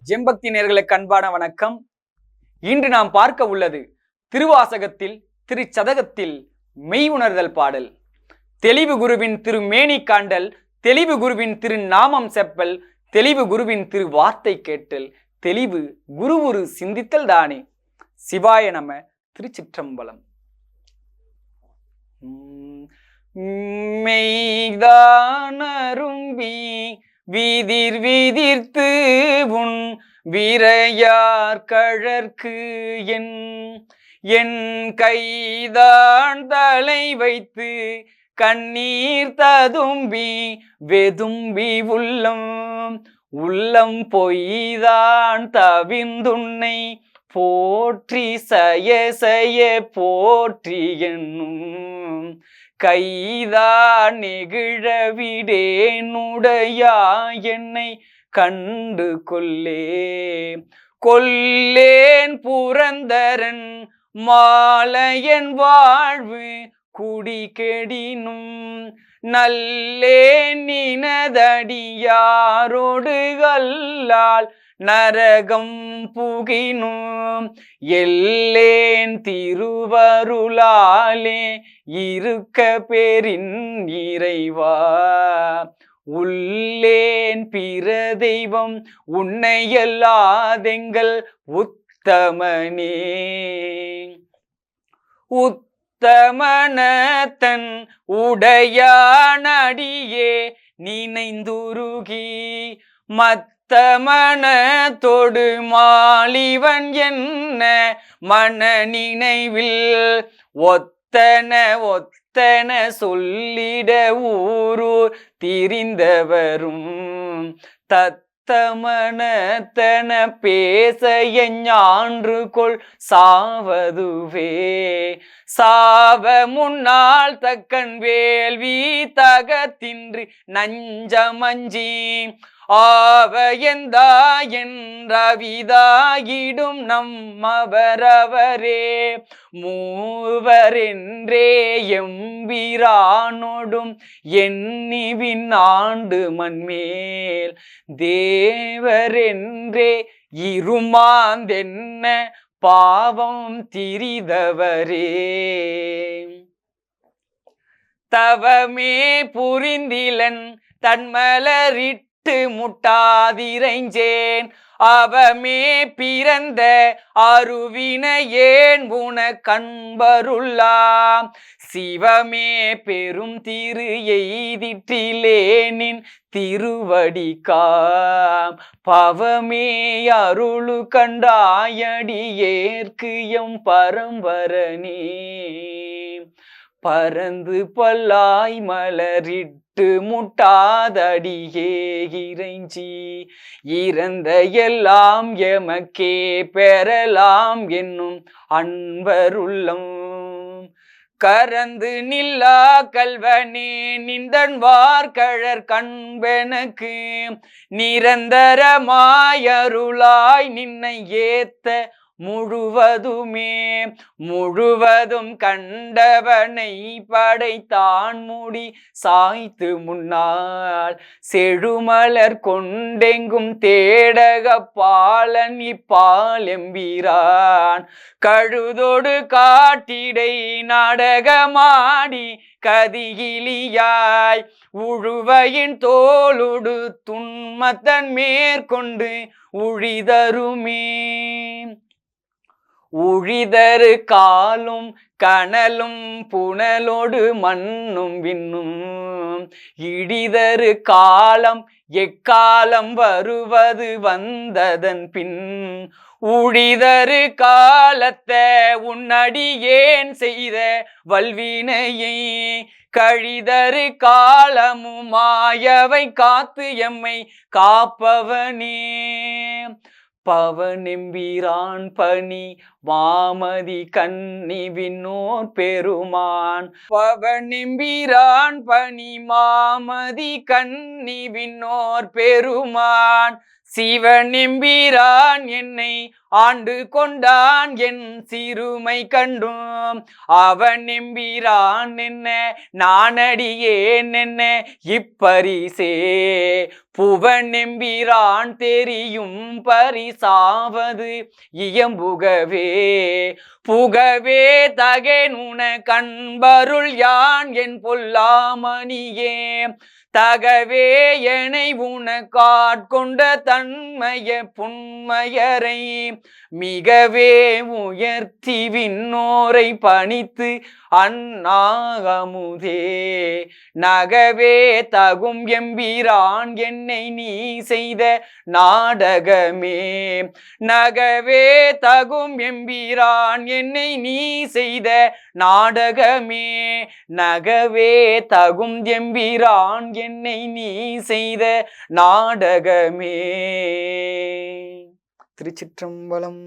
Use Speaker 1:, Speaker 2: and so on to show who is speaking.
Speaker 1: ஜெம்பக்தி நேயர்களுக்கு அன்பான வணக்கம். இன்று நாம் பார்க்க உள்ளது திருவாசகத்தில் திருச்சதகத்தில் மெய் உணர்தல் பாடல். தெளிவு குருவின் திருமேனி காண்டல், தெளிவு குருவின் திரு நாமம் செப்பல், தெளிவு குருவின் திரு வார்த்தை கேட்டல், தெளிவு குருவுரு சிந்தித்தல் தானே. சிவாய நம. திருச்சிற்றம்பலம். மெய்தானரும்பி வீதிர் வீதிர்த்து உன் விரையார் கழற்கு என் கைதான் தலை வைத்து கண்ணீர் ததும்பி வெதும்பி உள்ளம் பொய்தான் தவிர்ந்துன்னை போற்றி செய்ய போற்றி என்னும் கைதான் நெகிழவிடேனுடையா என்னை கண்டு கொல்லேன் புரந்தரன் மாலையன் வாழ்வு குடி கெடினும் நல்லேன் நினதடியாரோடு கல்லால் நரகம் புகினும் எல்லேன் திருவருளாலே இருக்க பெரின் இறைவா உள்ளேன் பிற தெய்வம் உன்னையல்லாதெங்கள் உத்தமனே. உத்தமனத்தன் உடையானடியே நினைந்துருகி மத்தமன தொடு மாலிவன் என்ன மன நினைவில் ஒத்தன சொல்லிட ஊரூர் திரிந்தவரும் தத்தமனத்தன பேச ஞான்று கொள் சாவதுவே. சாவ முன்னால் தக்கன் வேள்வி தகத்தின்றி நஞ்சமஞ்சி ஆவயந்தா என்றவிதாயிடும் நம்மவரவரே மூவரென்றே எம்பிரானோடும் எண்ணிவின் ஆண்டு மண்மேல் தேவரென்றே இருமாந்தென்ன பாவம் திரிதவரே. தவமே புரிந்திலன் தன்மலரிட்டு முட்டாதிரைஞ்சேன் அவமே பிறந்த அருவினையேன் உன கண்பருள்ளாம் சிவமே பெரும் திரு எய்திற்றிலேனின் திருவடிக்காம் பவமே அருளு கண்டாயடியேற்கு எம் பரம்பரனே. பரந்து பல்லாய் மலரிட்டு முட்டாதடியே இறைஞ்சி இறந்த எல்லாம் எமக்கே பெறலாம் என்னும் அன்பருள்ளம் கரந்து நில்லா கல்வனே நிந்தன் வார்கழற் கண்பெனக்கு நிரந்தரமாயருளாய் நின்னை ஏத்த முழுவதும் கண்டவனை படைத்தான் முடி சாய்த்து முன்னால் செழுமலர் கொண்டெங்கும் தேடக பாலன் இப்பால் எம்பிரான் கழுதொடு காட்டிடை நாடகமாடி கதிகிலியாய் உழுவையின் தோளுடு துன்மத்தன் மேற்கொண்டு உழிதருமே. உழிதரு காலும் கனலும் புனலோடு மண்ணும் விண்ணும் இடிதரு காலம் எக்காலம் வருவது வந்ததன் பின் உழிதரு காலத்த உன்னடியேன் செய்த வல்வினையை கழிதரு காலமும் மாயவை காத்து எம்மை காப்பவனே. பவனெம்பிரான் பணி மாமதி கண்ணி விண்ணோர் பெருமான் பவனெம்பிரான் பணி மாமதி கண்ணி விண்ணோர் பெருமான் சிவனெம்பிரான் என்னை ஆண்டு கொண்டான் என் சிறுமை கண்டும் அவன் எம்பிரான் என்ன நானடியேன் என்ன இப்பரிசே புவன் எம்பிரான் தெரியும் பரிசாவது இயம்புகவே புகவே தகேனுன கண்பருள் யான் என் பொல்லாமணியே தகவே எனை உனக்காட்கொண்ட தன்மைய புன்மையரை மிகவே உயர்த்தி விண்ணோரை பணித்து அண்ணாகமுதே நகவே தகும் எம்பிரான் என்னை நீ செய்த நாடகமே நகவே தகும் எம்பிரான் என்னை நீ செய்த நாடகமே நகவே தகும் எம்பிரான் என்னை நீ செய்த நாடகமே. திருச்சிற்றம்பலம்.